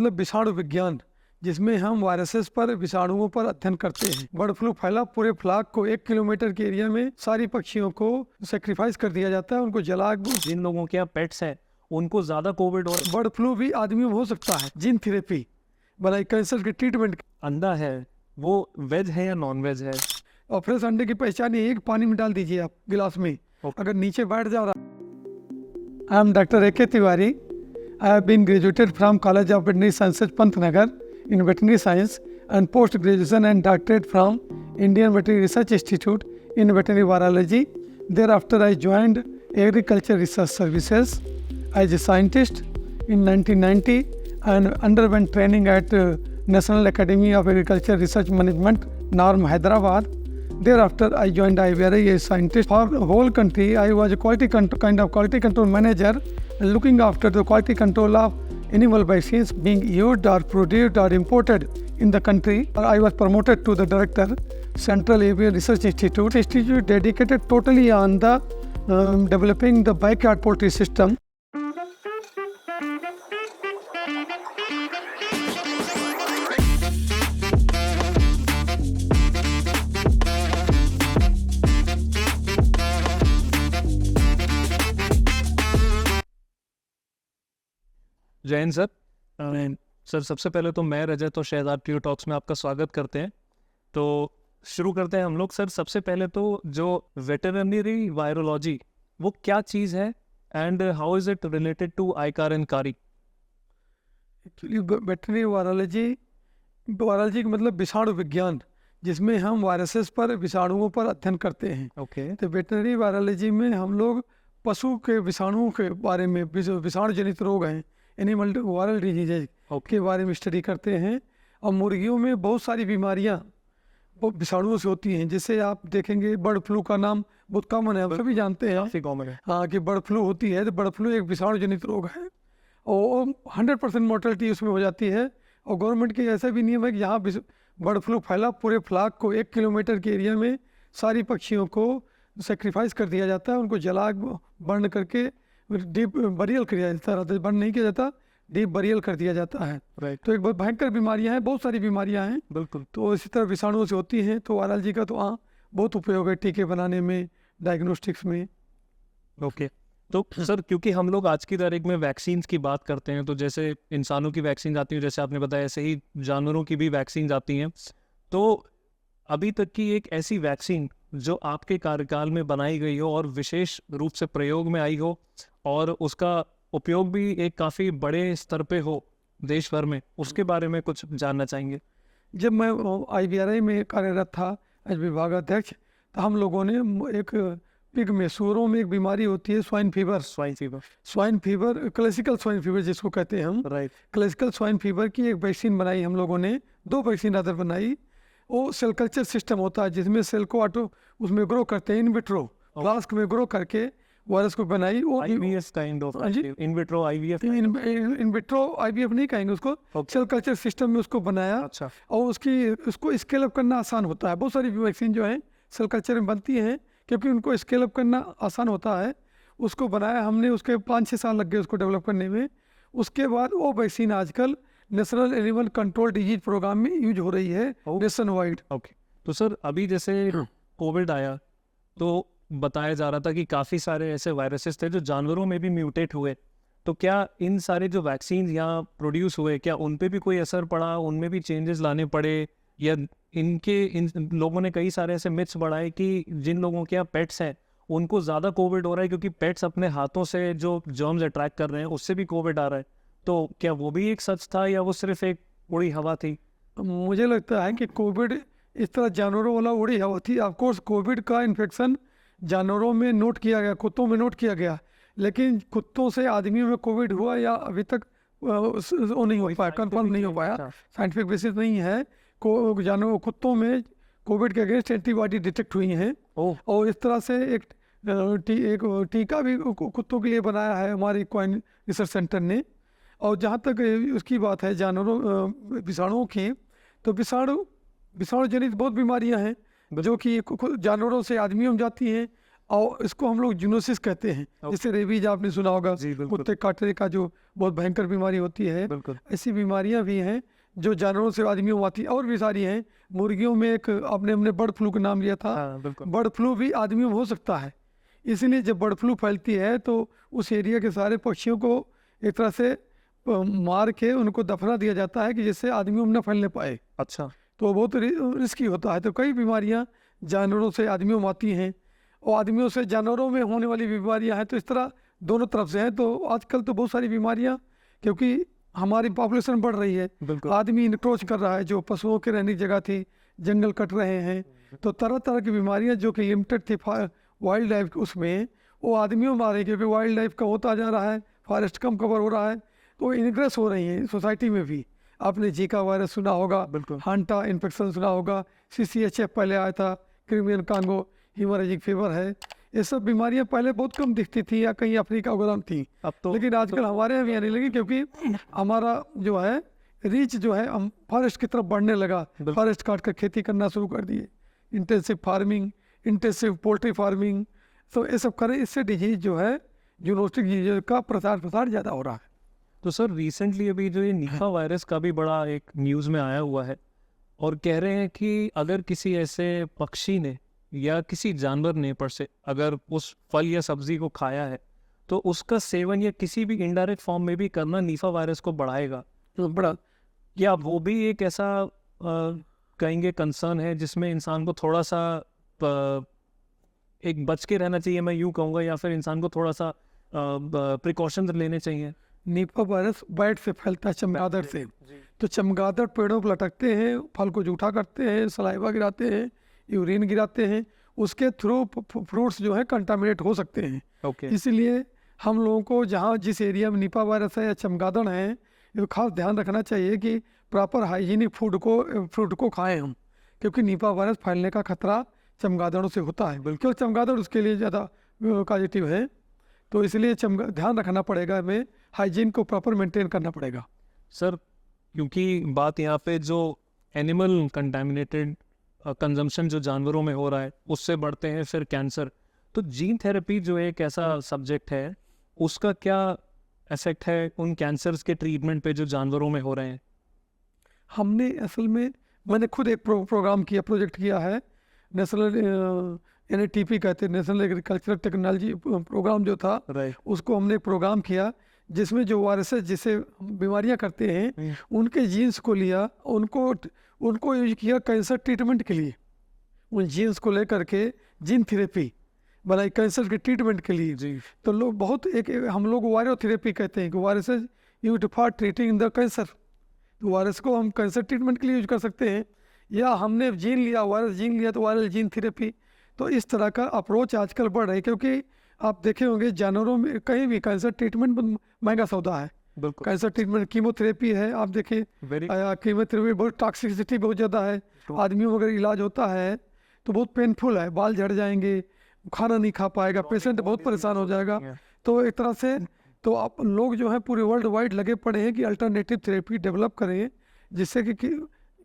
मतलब विषाणु विज्ञान, जिसमें हम वायरसेस पर, विषाणुओं पर अध्ययन करते हैं। बर्ड फ्लू फैला, पूरे फ्लाक को 1 किलोमीटर के एरिया में सारी पक्षियों को सेक्रीफाइस कर दिया जाता है, उनको जला। जिन लोगों के यहाँ पेट्स हैं उनको ज्यादा कोविड हो रहा है। बर्ड फ्लू भी आदमी में हो सकता है। जीन थेरेपी बनाई कैंसर के ट्रीटमेंट। अंडा है वो वेज है या नॉन वेज है? और फ्रेश अंडे की पहचान ये है कि पानी में डाल दीजिए आप गिलास में, अगर नीचे बैठ जा रहा। I am doctor A.K. Tiwari. I have been graduated from college of veterinary sciences Pantnagar in veterinary science and post graduation and doctorate from Indian Veterinary Research Institute in veterinary virology. Thereafter I joined Agriculture Research Services as a scientist in 1990 and underwent training at National Academy of Agriculture Research Management, NARM, Hyderabad. Thereafter I joined IVRA as a scientist. For the whole country I was a quality control manager looking after the quality control of animal vaccines being used or produced or imported in the country. I was promoted to the director, Central Avian Research Institute. Institute dedicated totally on the developing the backyard poultry system. Jain sir, sir सबसे पहले तो मैं रजत और Shahzad true talks में आपका स्वागत करते हैं। तो शुरू करते हैं हम लोग। सर सबसे पहले तो जो वेटरनरी वायरोलॉजी वो क्या चीज़ है and how is it related to आइकार एंड कारी? एक्चुअली वेटरनरी वायरोलॉजी का मतलब विषाणु विज्ञान, जिसमें हम वायरसेस पर, विषाणुओं पर अध्ययन करते हैं। ओके। तो वेटरनरी वायरोलॉजी में हम लोग पशु के विषाणुओं के बारे में, विषाणु जनित रोग हैं, एनिमल वायरल डिजीजेज के बारे में स्टडी करते हैं। और मुर्गियों में बहुत सारी बीमारियां विषाणुओं से होती हैं। जैसे आप देखेंगे बर्ड फ्लू का नाम बहुत कॉमन है, आप सभी जानते हैं। काफी कॉमन है हाँ, कि बर्ड फ्लू होती है। तो बर्ड फ्लू एक विषाणु जनित रोग है और 100% मोर्टेलिटी उसमें हो जाती है। और गवर्नमेंट के ऐसा भी नियम है कि यहाँ बर्ड फ्लू फैला, पूरे फ्लाक को 1 किलोमीटर के एरिया में सारी पक्षियों को सेक्रीफाइस कर दिया जाता है, उनको जला बर्न करके डीप बरियल किया जाता है। बर्न नहीं किया जाता, डीप बरियल कर दिया जाता है। राइट। तो एक बहुत भयंकर बीमारियां हैं, बहुत सारी बीमारियां हैं। बिल्कुल। तो इसी तरह विषाणुओं से होती हैं। तो वायरोलॉजी का तो हाँ बहुत उपयोग है टीके बनाने में, डायग्नोस्टिक्स में। ओके। तो सर क्योंकि हम लोग आज की तारीख में वैक्सीन्स की बात करते हैं, तो जैसे इंसानों की वैक्सीन आती है, जैसे आपने बताया, ऐसे ही जानवरों की भी वैक्सीन आती हैं। तो अभी तक की एक ऐसी वैक्सीन जो आपके कार्यकाल में बनाई गई हो और विशेष रूप से प्रयोग में आई हो और उसका उपयोग भी एक काफ़ी बड़े स्तर पे हो देश भर में, उसके बारे में कुछ जानना चाहेंगे? जब मैं IVRA में कार्यरत था एज विभागाध्यक्ष, तो हम लोगों ने एक पिग में, सूअरों में एक बीमारी होती है swine fever, classical swine fever जिसको कहते हैं हम। राइट। क्लासिकल स्वाइन फीवर की एक वैक्सीन बनाई हम लोगों ने, 2 वैक्सीन अदर बनाई। वो सेल कल्चर सिस्टम होता है जिसमें सेल को उसमें ग्रो करते हैं, इन विट्रो फ्लास्क में ग्रो करके वायरस को बनाई। वो IVF kind of, in vitro IVF, in vitro IVF नहीं कहेंगे उसको, सेल कल्चर सिस्टम में उसको बनाया। अच्छा। और उसको स्केल अप करना आसान होता है। बहुत सारी वैक्सीन जो है सेल कल्चर में बनती हैं, क्योंकि उनको स्केल अप करना आसान होता है। उसको बनाया हमने, उसके 5-6 साल लग गए उसको डेवलप करने में। उसके बाद वो वैक्सीन आजकल national animal control disease programme में यूज हो रही है नेशन वाइड। ओके। तो सर अभी जैसे कोविड आया तो बताया जा रहा था कि काफ़ी सारे ऐसे वायरसेस थे जो जानवरों में भी म्यूटेट हुए। तो क्या इन सारे जो वैक्सीन यहाँ प्रोड्यूस हुए, क्या उन पे भी कोई असर पड़ा, उनमें भी चेंजेस लाने पड़े, या इन लोगों ने कई सारे ऐसे मिथ्स बढ़ाए कि जिन लोगों के यहाँ पेट्स हैं उनको ज़्यादा कोविड हो रहा है क्योंकि पेट्स अपने हाथों से जो जर्म्स अट्रैक्ट कर रहे हैं उससे भी कोविड आ रहा है? तो क्या वो भी एक सच था या वो सिर्फ एक उड़ी हवा थी? मुझे लगता है कि कोविड इस तरह जानवरों वाला उड़ी हवा थी। ऑफकोर्स कोविड का इन्फेक्शन जानवरों में नोट किया गया, कुत्तों में नोट किया गया, लेकिन कुत्तों से आदमियों में कोविड हुआ या अभी तक वो नहीं हो पाया, कंफर्म नहीं हो पाया, साइंटिफिक बेसिस नहीं है। जानवर कुत्तों में कोविड के अगेंस्ट एंटीबॉडी डिटेक्ट हुई हैं। और इस तरह से एक टीका भी कुत्तों के लिए बनाया है हमारी क्वाइन रिसर्च सेंटर ने। और जहाँ तक उसकी बात है जानवरों विषाणुओं की, तो विषाणु जनित बहुत बीमारियां हैं जो कि जानवरों से आदमियों में जाती हैं और इसको हम लोग जूनोसिस कहते हैं। जैसे रेबीज आपने सुना होगा, जी बिल्कुल कुत्ते काटने का जो बहुत भयंकर बीमारी होती है, बिल्कुल। ऐसी बीमारियां भी हैं जो जानवरों से आदमियों में आती हैं, और भी सारी हैं। मुर्गियों में एक आपने हमने बर्ड फ्लू का नाम लिया था, हाँ बिल्कुल बर्ड फ्लू भी आदमियों में हो सकता है। इसलिए जब बर्ड फ्लू फैलती है तो उस एरिया के सारे पक्षियों को एक तरह से मार के उनको दफना दिया जाता है कि जिससे आदमियों में न फैलने पाए। अच्छा तो बहुत रिस्की होता है। तो कई बीमारियां जानवरों से आदमियों में आती हैं और आदमियों से जानवरों में होने वाली बीमारियां हैं। तो इस तरह दोनों तरफ से हैं। तो आजकल तो बहुत सारी बीमारियां, क्योंकि हमारी पॉपुलेशन बढ़ रही है, बिल्कुल आदमी इनक्रोच कर रहा है, जो पशुओं की रहने की जगह थी जंगल कट रहे हैं, तो तरह तरह की बीमारियां जो कि लिमिटेड थी वाइल्ड लाइफ उसमें, वो आदमियों में आ रही है, क्योंकि वाइल्ड लाइफ कम होता जा रहा है, फॉरेस्ट कम कवर हो रहा है, तो इनग्रेस हो रही हैं सोसाइटी में भी। आपने जीका वायरस सुना होगा, बिल्कुल हांटा इन्फेक्शन सुना होगा, CCHF पहले आया था, क्रिमियन कांगो हीमोरेजिक फीवर है। ये सब बीमारियां पहले बहुत कम दिखती थी या कहीं अफ्रीका वगैरह थी, अब तो लेकिन आजकल हमारे यहाँ भी आने लगी, क्योंकि हमारा जो है रीच जो है हम फॉरेस्ट की तरफ बढ़ने लगा। बिल्कुल। फॉरेस्ट काट कर खेती करना शुरू कर दिए, intensive farming, intensive poultry farming, तो ये सब करें। इससे डिजीज जो है जूनोस्टिक डिजीज का प्रसार ज़्यादा हो रहा है। तो सर रिसेंटली अभी जो ये निफा वायरस का भी बड़ा एक न्यूज़ में आया हुआ है, और कह रहे हैं कि अगर किसी ऐसे पक्षी ने या किसी जानवर ने पर से अगर उस फल या सब्जी को खाया है तो उसका सेवन या किसी भी इनडायरेक्ट फॉर्म में भी करना निफा वायरस को बढ़ाएगा। तो बड़ा क्या वो भी एक ऐसा कहेंगे कंसर्न है जिसमें इंसान को थोड़ा सा एक बच के रहना चाहिए, मैं यूँ कहूँगा, या फिर इंसान को थोड़ा सा प्रिकॉशन लेने चाहिए? निपा वायरस बैट से फैलता है, चमगादड़ से। तो चमगादड़ पेड़ों पर लटकते हैं, फल को जूठा करते हैं, सलाइवा गिराते हैं, यूरिन गिराते हैं, उसके थ्रू फ्रूट्स जो है कंटामिनेट हो सकते हैं। ओके इसलिए हम लोगों को जहाँ जिस एरिया में निपा वायरस है या चमगादड़ है, ये खास ध्यान रखना चाहिए कि प्रॉपर हाइजीनिक फ्रूट को खाएं हम, क्योंकि निपा वायरस फैलने का खतरा चमगादड़ों से होता है। बिल्कुल चमगादड़ उसके लिए ज़्यादा पॉजिटिव है, तो इसलिए ध्यान रखना पड़ेगा, हमें हाइजीन को प्रॉपर मेंटेन करना पड़ेगा। सर, क्योंकि बात यहाँ पे जो एनिमल कंटामिनेटेड कंजम्पशन जो जानवरों में हो रहा है उससे बढ़ते हैं फिर कैंसर, तो जीन थेरेपी जो एक ऐसा सब्जेक्ट है उसका क्या इफेक्ट है उन कैंसर्स के ट्रीटमेंट पे जो जानवरों में हो रहे हैं? हमने असल में मैंने खुद एक प्रोजेक्ट किया है, नेशनल NATP कहते हैं, नेशनल एग्रीकल्चरल टेक्नोलॉजी प्रोग्राम जो था, राइट उसको हमने एक प्रोग्राम किया जिसमें जो वायरसेस जिसे बीमारियां करते हैं उनके जीन्स को लिया, उनको यूज किया कैंसर ट्रीटमेंट के लिए। उन जीन्स को लेकर के जीन थेरेपी बनाई कैंसर के ट्रीटमेंट के लिए। जी तो लोग बहुत हम लोग वायरोथेरेपी कहते हैं कि viruses use for treating the cancer. तो वायरस को हम कैंसर ट्रीटमेंट के लिए यूज कर सकते हैं, या हमने जीन लिया, वायरस जीन लिया तो वायरल जीन थेरेपी। तो इस तरह का अप्रोच आजकल बढ़ रहा है, क्योंकि आप देखे होंगे जानवरों में कहीं भी कैंसर ट्रीटमेंट महंगा सौदा है। बिल्कुल कैंसर ट्रीटमेंट कीमोथेरेपी है, आप देखिए वेरी कीमोथेरेपी बहुत टॉक्सिसिटी बहुत ज़्यादा है, आदमियों में अगर इलाज होता है तो बहुत पेनफुल है, बाल झड़ जाएंगे, खाना नहीं खा पाएगा, पेशेंट बहुत परेशान हो जाएगा। तो एक तरह से तो आप लोग जो है पूरे वर्ल्ड वाइड लगे पड़े हैं कि अल्टरनेटिव थेरेपी डेवलप करें, जिससे कि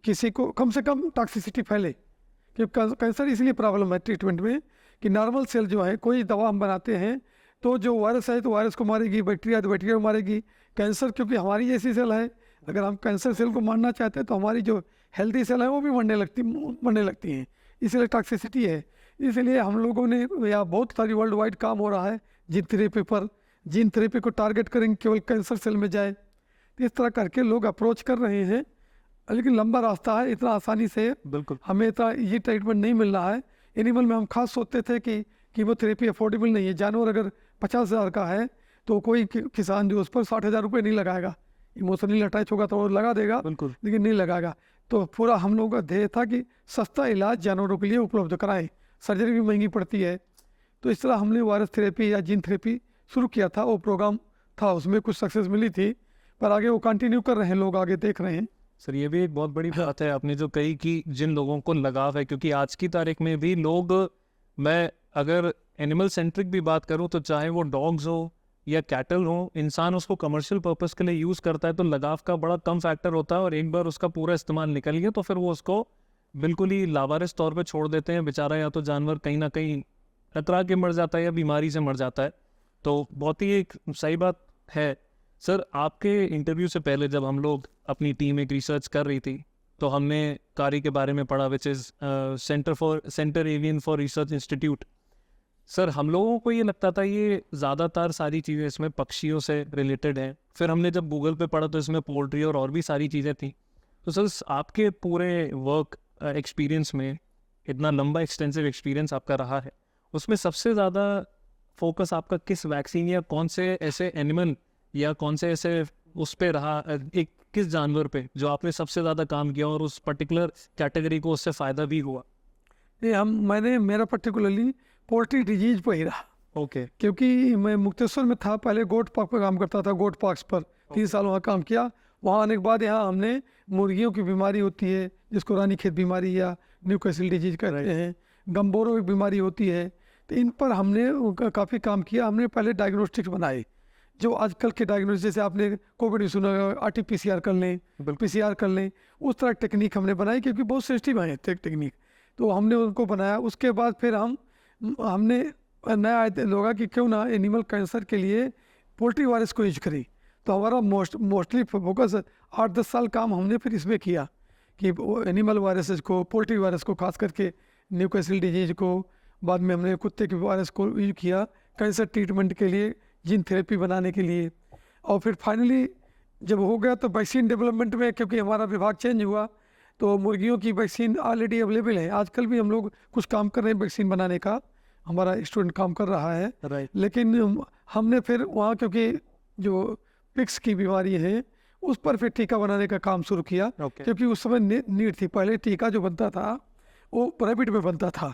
किसी को कम से कम टॉक्सिसिटी फैले। क्योंकि कैंसर इसलिए प्रॉब्लम है ट्रीटमेंट में कि नॉर्मल सेल जो है, कोई दवा हम बनाते हैं तो जो वायरस है तो वायरस को मारेगी, बैक्टीरिया तो बैक्टीरिया को मारेगी। कैंसर क्योंकि हमारी जैसी सेल है, अगर हम कैंसर सेल को मारना चाहते हैं तो हमारी जो हेल्दी सेल है वो भी मरने लगती हैं, इसलिए टॉक्सिसिटी है। इसलिए हम लोगों ने या बहुत सारी वर्ल्ड वाइड काम हो रहा है जीन थेरेपी पर, जीन थेरेपी को टारगेट करेंगे केवल कैंसर सेल में जाए, तो इस तरह करके लोग अप्रोच कर रहे हैं। लेकिन लंबा रास्ता है, इतना आसानी से बिल्कुल हमें इतना ये ट्रीटमेंट नहीं मिल रहा है। एनिमल में हम खास सोचते थे कि कीमोथेरेपी अफोर्डेबल नहीं है, जानवर अगर 50,000 का है तो कोई किसान जो उस पर 60,000 रुपये नहीं लगाएगा, इमोशनली अटैच होगा तो वो लगा देगा, बिल्कुल लेकिन नहीं लगाएगा। तो पूरा हम लोगों का ध्येय था कि सस्ता इलाज जानवरों के लिए उपलब्ध कराएं, सर्जरी भी महंगी पड़ती है। तो इस तरह हमने वायरस थेरेपी या जीन थेरेपी शुरू किया था, वो प्रोग्राम था, उसमें कुछ सक्सेस मिली थी, पर आगे वो कंटिन्यू कर रहे हैं, लोग आगे देख रहे हैं। सर, ये भी एक बहुत बड़ी बात है आपने जो कही कि जिन लोगों को लगाव है, क्योंकि आज की तारीख में भी लोग, मैं अगर एनिमल सेंट्रिक भी बात करूं तो चाहे वो डॉग्स हो या कैटल हो, इंसान उसको कमर्शियल पर्पस के लिए यूज़ करता है तो लगाव का बड़ा कम फैक्टर होता है, और एक बार उसका पूरा इस्तेमाल निकल गया तो फिर वो उसको बिल्कुल ही लावारिस तौर पे छोड़ देते हैं बेचारा, या तो जानवर कहीं ना कहीं कतरा के मर जाता है या बीमारी से मर जाता है। तो बहुत ही एक सही बात है। सर, आपके इंटरव्यू से पहले जब हम लोग अपनी टीम एक रिसर्च कर रही थी तो हमने कारी के बारे में पढ़ा, which is centre avian for research institute. Sir, हम लोगों को ये लगता था ये ज़्यादातर सारी चीज़ें इसमें पक्षियों से रिलेटेड हैं। फिर हमने जब गूगल पे पढ़ा तो इसमें पोल्ट्री और भी सारी चीज़ें थी। तो सर, आपके पूरे वर्क एक्सपीरियंस में, इतना लंबा एक्सटेंसिव एक्सपीरियंस आपका रहा है, उसमें सबसे ज़्यादा फोकस आपका किस वैक्सीन या कौन से ऐसे एनिमल या कौन से ऐसे उस पे रहा, एक किस जानवर पे जो आपने सबसे ज़्यादा काम किया और उस पर्टिकुलर कैटेगरी को उससे फ़ायदा भी हुआ? ये मेरा पर्टिकुलरली पोल्ट्री डिजीज पर ही रहा। ओके। क्योंकि मैं मुक्तेश्वर में था, पहले गोट पार्क पर काम करता था, गोट पार्क्स पर 3 साल वहाँ काम किया। वहाँ आने के बाद यहाँ हमने मुर्गियों की बीमारी होती है जिसको रानीखेत बीमारी या न्यूकासल डिजीज कहते हैं, गम्बोरो की बीमारी होती है, तो इन पर हमने काफ़ी काम किया। हमने पहले डायग्नोस्टिक्स बनाए जो आजकल के डायग्नोस्टिक्स, जैसे आपने कोविड में सुना RT-PCR कर लें, PCR कर लें, उस तरह टेक्निक हमने बनाई क्योंकि बहुत सेंसिटिव है टेक्निक, तो हमने उनको बनाया। उसके बाद फिर हमने नया आइडिया होगा कि क्यों ना एनिमल कैंसर के लिए पोल्ट्री वायरस को यूज करें। तो हमारा मोस्टली फोकस 8-10 साल काम हमने फिर इसमें किया कि एनिमल वायरसेस को, पोल्ट्री वायरस को, खास करके न्यूकासल डिजीज को, बाद में हमने कुत्ते के वायरस को यूज किया कैंसर ट्रीटमेंट के लिए, जीन थेरेपी बनाने के लिए। और फिर फाइनली जब हो गया तो वैक्सीन डेवलपमेंट में, क्योंकि हमारा विभाग चेंज हुआ, तो मुर्गियों की वैक्सीन ऑलरेडी अवेलेबल है। आजकल भी हम लोग कुछ काम कर रहे हैं वैक्सीन बनाने का, हमारा स्टूडेंट काम कर रहा है। राइट। लेकिन हमने फिर वहाँ, क्योंकि जो पिक्स की बीमारी है उस पर फिर टीका बनाने का काम शुरू किया। क्योंकि उस समय नीड थी। पहले टीका जो बनता था वो रैबिट में बनता था,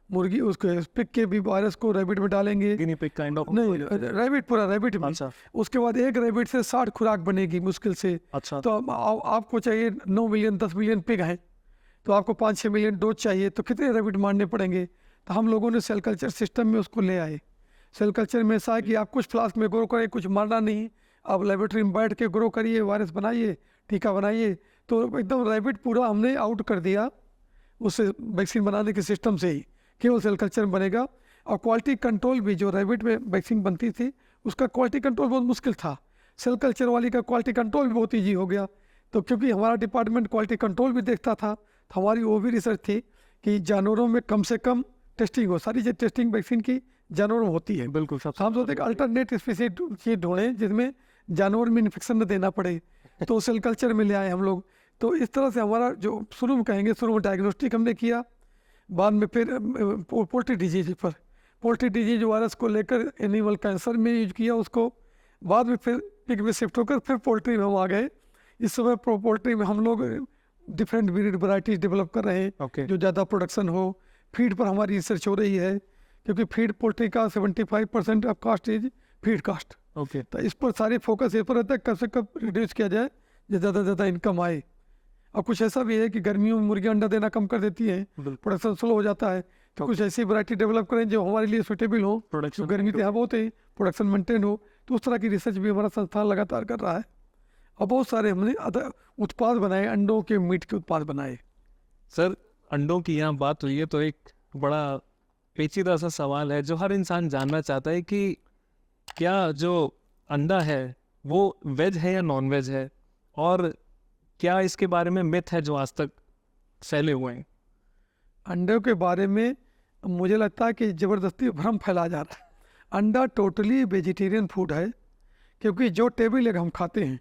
मुर्गी उसको पिक के भी वायरस को रैबिट में डालेंगे, गिनी पिग काइंड ऑफ। नहीं रैबिट, पूरा रैबिट में। अच्छा। उसके बाद एक रैबिट से 60 खुराक बनेगी मुश्किल से। अच्छा। तो आपको चाहिए 9 मिलियन 10 मिलियन पिग हैं, तो आपको 5-6 मिलियन डोज चाहिए, तो कितने रैबिट मारने पड़ेंगे। तो हम लोगों ने सेल कल्चर सिस्टम में उसको ले आए। सेल कल्चर में ऐसा है कि आप कुछ फ्लास्क में ग्रो करें, कुछ मारना नहीं, आप लेबोरेटरी में बैठ के ग्रो करिए, वायरस बनाइए, टीका बनाइए। तो एकदम रैबिट पूरा हमने आउट कर दिया उस वैक्सीन बनाने के सिस्टम से ही, केवल सेल कल्चर में बनेगा। और क्वालिटी कंट्रोल भी, जो रैबिट में वैक्सीन बनती थी उसका क्वालिटी कंट्रोल बहुत मुश्किल था, सेल कल्चर वाली का क्वालिटी कंट्रोल भी बहुत ईजी हो गया। तो क्योंकि हमारा डिपार्टमेंट क्वालिटी कंट्रोल भी देखता था, तो हमारी वो भी रिसर्च थी कि जानवरों में कम से कम टेस्टिंग हो। सारी जो टेस्टिंग वैक्सीन की जानवरों में होती है। बिल्कुल। सब हम सोचते अल्टरनेट स्पीसीज ढूंढें जिसमें जानवर में इन्फेक्शन न देना पड़े, तो सेल कल्चर में ले आए हम लोग। तो इस तरह से हमारा जो शुरू में कहेंगे, शुरू में डायग्नोस्टिक हमने किया, बाद में फिर पोल्ट्री डिजीज पर, पोल्ट्री डिजीज वायरस को लेकर एनिमल कैंसर में यूज किया उसको, बाद में फिर पिग में शिफ्ट होकर फिर पोल्ट्री में हम आ गए। इस समय पोल्ट्री में हम लोग डिफरेंट ब्रीड वैराइटीज डेवलप कर रहे हैं जो ज़्यादा प्रोडक्शन हो। फीड पर हमारी रिसर्च हो रही है, क्योंकि फीड पोल्ट्री का 75% of cost is feed cost. तो इस पर सारी फोकस इस पर रहता है कब से कब रिड्यूस किया जाए, ज़्यादा से ज़्यादा इनकम आए। और कुछ ऐसा भी है कि गर्मियों में मुर्गियाँ अंडा देना कम कर देती हैं, प्रोडक्शन स्लो हो जाता है, तो कुछ ऐसी वैरायटी डेवलप करें जो हमारे लिए सुटेबल हो, जो गर्मी तो यहाँ बहुत है, प्रोडक्शन मेंटेन हो। तो उस तरह की रिसर्च भी हमारा संस्थान लगातार कर रहा है। और बहुत सारे हमने उत्पाद बनाए, अंडों के मीट के उत्पाद बनाए। सर, अंडों की यहाँ बात हुई है तो एक बड़ा पेचीदा सा सवाल है जो हर इंसान जानना चाहता है कि क्या जो अंडा है वो वेज है या नॉन वेज है, और क्या इसके बारे में मिथ है जो आज तक फैले हुए हैं? अंडों के बारे में मुझे लगता है कि ज़बरदस्ती भ्रम फैलाया जा रहा है। अंडा टोटली वेजिटेरियन फूड है, क्योंकि जो टेबल एग हम खाते हैं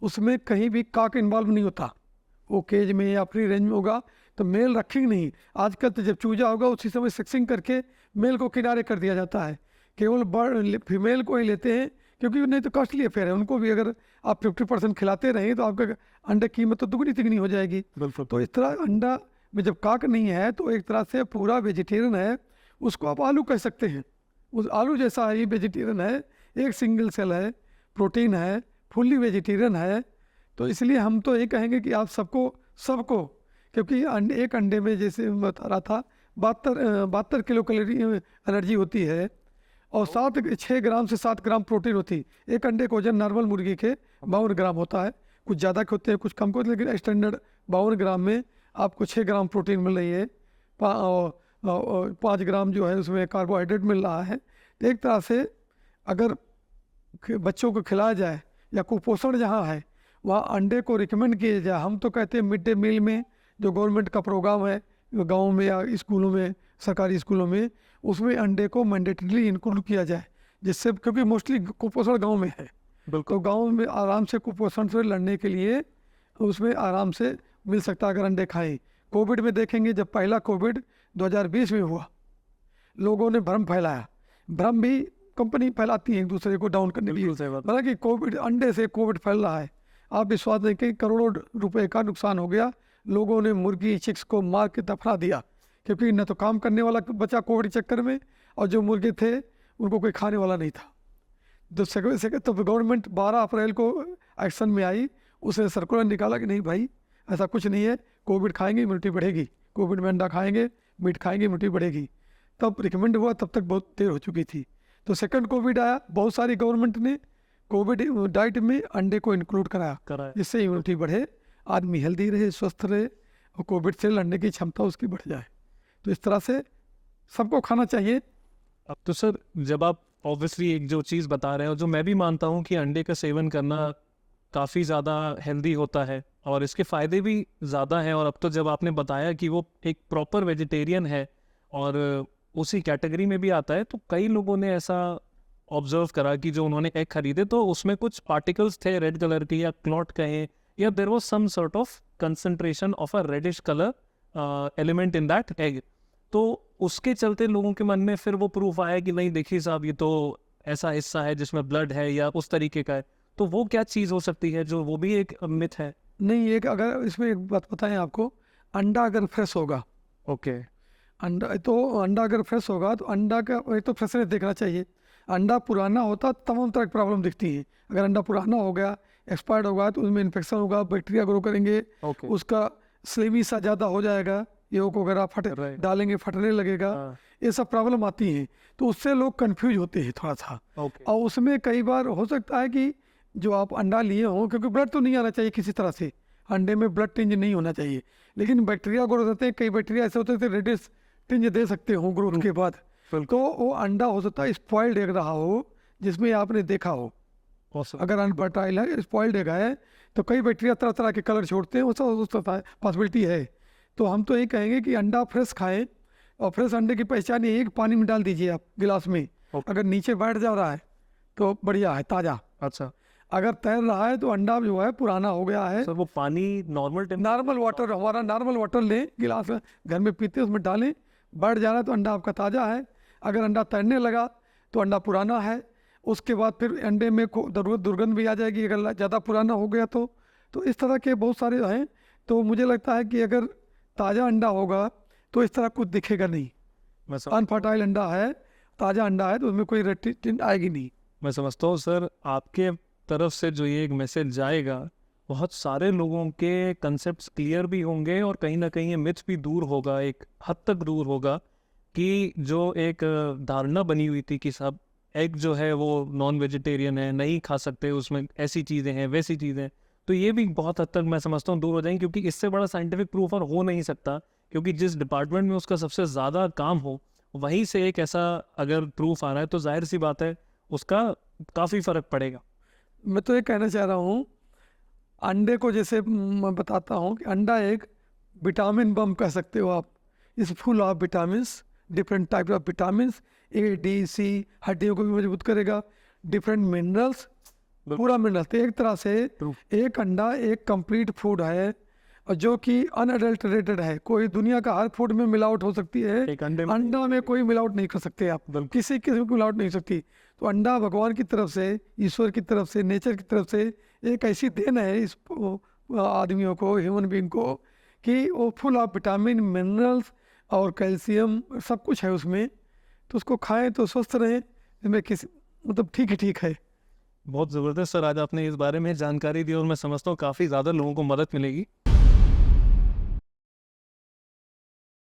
उसमें कहीं भी काक इन्वॉल्व नहीं होता। वो केज में या फ्री रेंज में होगा तो मेल रखेंगे नहीं। आजकल तो जब चूजा होगा उसी समय सेक्सिंग करके मेल को किनारे कर दिया जाता है, केवल फीमेल को ही लेते हैं, क्योंकि नहीं तो कॉस्टली अफेयर है। उनको भी अगर आप 50% खिलाते रहें तो आपका अंडे की कीमत तो दुगनी तिगनी हो जाएगी। तो इस तरह अंडा में जब काक नहीं है तो एक तरह से पूरा वेजिटेरियन है। उसको आप आलू कह सकते हैं, उस आलू जैसा ही वेजिटेरियन है, एक सिंगल सेल है, प्रोटीन है, फुल्ली वेजिटेरियन है। तो इसलिए हम तो ये कहेंगे कि आप सबको क्योंकि एक अंडे में जैसे बता रहा था 72 किलो कैलोरी एनर्जी होती है, और 6 ग्राम से 7 ग्राम प्रोटीन होती है। एक अंडे का वजन नॉर्मल मुर्गी के 52 ग्राम होता है, कुछ ज़्यादा के होते हैं कुछ कम के होते हैं, लेकिन स्टैंडर्ड 52 ग्राम में आपको 6 ग्राम प्रोटीन मिल रही है, 5 ग्राम जो है उसमें कार्बोहाइड्रेट मिल रहा है। तो एक तरह से अगर बच्चों को खिलाया जाए या कुपोषण जहाँ है वहाँ अंडे को रिकमेंड किया जाए। हम तो कहते हैं मिड डे मील में जो गवर्नमेंट का प्रोग्राम है गाँव में या स्कूलों में, सरकारी स्कूलों में, उसमें अंडे को मैंडेटरीली इंक्लूड किया जाए, जिससे क्योंकि मोस्टली कुपोषण गाँव में है। तो गाँव में आराम से कुपोषण से लड़ने के लिए उसमें आराम से मिल सकता है अगर अंडे खाएं। कोविड में देखेंगे, जब पहला कोविड 2020 में हुआ, लोगों ने भ्रम फैलाया। भ्रम भी कंपनी फैलाती है एक दूसरे को डाउन करने के लिए, मतलब कि कोविड अंडे से कोविड फैल रहा है। आप विश्वास नहीं, कई करोड़ों रुपए का नुकसान हो गया। लोगों ने मुर्गी चिक्स को मार के दफना दिया, क्योंकि न तो काम करने वाला बचा कोविड के चक्कर में, और जो मुर्गे थे उनको कोई खाने वाला नहीं था। तो गवर्नमेंट 12 अप्रैल को एक्शन में आई, उसने सर्कुलर निकाला कि नहीं भाई ऐसा कुछ नहीं है, कोविड खाएंगे इम्यूनिटी बढ़ेगी, कोविड में अंडा खाएंगे, मीट खाएंगे, इम्यूनिटी बढ़ेगी। तब रिकमेंड हुआ, तब तक बहुत देर हो चुकी थी। तो सेकंड कोविड आया, बहुत सारी गवर्नमेंट ने कोविड डाइट में अंडे को इंक्लूड कराया, जिससे इम्यूनिटी बढ़े, आदमी हेल्दी रहे, स्वस्थ रहे, और कोविड से लड़ने की क्षमता उसकी बढ़ जाए। तो इस तरह से सबको खाना चाहिए। अब तो सर जब आप ऑब्वियसली एक जो चीज़ बता रहे हो, जो मैं भी मानता हूँ कि अंडे का सेवन करना काफ़ी ज़्यादा हेल्दी होता है और इसके फ़ायदे भी ज़्यादा हैं, और अब तो जब आपने बताया कि वो एक प्रॉपर वेजिटेरियन है और उसी कैटेगरी में भी आता है, तो कई लोगों ने ऐसा ऑब्जर्व करा कि जो उन्होंने एग खरीदे तो उसमें कुछ पार्टिकल्स थे रेड कलर के, या क्लॉट कहें, या there was some sort of concentration of a reddish colour element in that egg. तो उसके चलते लोगों के मन में फिर वो प्रूफ आया कि नहीं देखिए साहब, ये तो ऐसा हिस्सा है जिसमें ब्लड है या उस तरीके का है। तो वो क्या चीज़ हो सकती है जो वो भी एक मिथ है? नहीं, एक अगर इसमें एक बात बताएं आपको, अंडा अगर फ्रेश होगा, ओके, अंडा अगर फ्रेश होगा तो अंडा का एक तो फ्रेशनेस देखना चाहिए। अंडा पुराना होता तमाम तरह की प्रॉब्लम दिखती है। अगर अंडा पुराना हो गया, एक्सपायर्ड होगा, तो उसमें इन्फेक्शन होगा, बैक्टीरिया ग्रो करेंगे, उसका स्लेमी सा ज़्यादा हो जाएगा, योग वगैरह डालेंगे फटने लगेगा, ये सब प्रॉब्लम आती हैं। तो उससे लोग कंफ्यूज होते हैं थोड़ा सा। और उसमें कई बार हो सकता है कि जो आप अंडा लिए हों, क्योंकि ब्लड तो नहीं आना चाहिए किसी तरह से, अंडे में ब्लड टिंज नहीं होना चाहिए, लेकिन बैक्टीरिया ग्रोथ होते हैं, कई बैक्टीरिया ऐसे होते हैं रेडिश टिंज दे सकते हो ग्रोथ के बाद। तो वो अंडा हो सकता है स्पॉइल्ड एग रहा हो, जिसमें आपने देखा हो। अगर अनफर्टाइल है, स्पॉइल्ड एग है, तो कई बैक्टीरिया तरह तरह के कलर छोड़ते हैं, वो पॉसिबिलिटी है। तो हम तो यही कहेंगे कि अंडा फ्रेश खाएं, और फ्रेश अंडे की पहचान ये है कि पानी में डाल दीजिए आप गिलास में। अगर नीचे बैठ जा रहा है तो बढ़िया है, ताज़ा। अच्छा, अगर तैर रहा है तो अंडा जो है पुराना हो गया है। सर वो पानी नॉर्मल वाटर, हमारा नॉर्मल वाटर लें, गिलास में घर में पीते उसमें डालें, बैठ जा रहा है तो अंडा आपका ताज़ा है। अगर अंडा तैरने लगा तो अंडा पुराना है। उसके बाद फिर अंडे में दुर्गंध भी आ जाएगी अगर ज़्यादा पुराना हो गया तो इस तरह के बहुत सारे हैं। तो मुझे लगता है कि अगर ताज़ा अंडा होगा तो इस तरह कुछ दिखेगा नहीं। अनफर्टाइल अंडा है, ताज़ा अंडा है, तो उसमें कोई रेड टिंट आएगी नहीं। मैं समझता हूँ सर आपके तरफ से जो ये एक मैसेज जाएगा, बहुत सारे लोगों के कंसेप्ट्स क्लियर भी होंगे और कहीं ना कहीं ये मिथ भी दूर होगा, एक हद तक दूर होगा, कि जो एक धारणा बनी हुई थी कि सब एग जो है वो नॉन वेजिटेरियन है, नहीं खा सकते, उसमें ऐसी चीज़ें हैं वैसी चीज़ें, तो ये भी बहुत हद तक मैं समझता हूँ दूर हो जाएंगे, क्योंकि इससे बड़ा साइंटिफिक प्रूफ और हो नहीं सकता, क्योंकि जिस डिपार्टमेंट में उसका सबसे ज़्यादा काम हो वहीं से एक ऐसा अगर प्रूफ आ रहा है तो जाहिर सी बात है उसका काफ़ी फ़र्क पड़ेगा। मैं तो ये कहना चाह रहा हूँ, अंडे को जैसे मैं बताता हूँ कि अंडा एक विटामिन बम कह सकते हो आप। इस full of vitamins, different type of vitamins, A D C, हड्डियों को भी मजबूत करेगा, डिफरेंट मिनरल्स, पूरा मिनरल। तो एक तरह से एक अंडा एक कंप्लीट फूड है, और जो कि अनअडल्टरेटेड है। कोई दुनिया का हर फूड में मिलावट हो सकती है, अंडा में कोई मिलावट नहीं कर सकते आप, किसी किस्म की मिलावट नहीं हो सकती। तो अंडा भगवान की तरफ से, ईश्वर की तरफ से, नेचर की तरफ से एक ऐसी देन है इस आदमियों को, ह्यूमन बीइंग को, कि वो फुल ऑफ विटामिन, मिनरल्स और कैल्शियम सब कुछ है उसमें। तो उसको खाएं तो स्वस्थ रहें, इसमें किसी मतलब ठीक ही ठीक है। बहुत ज़बरदस्त सर, आज आपने इस बारे में जानकारी दी और मैं समझता हूँ काफ़ी ज़्यादा लोगों को मदद मिलेगी।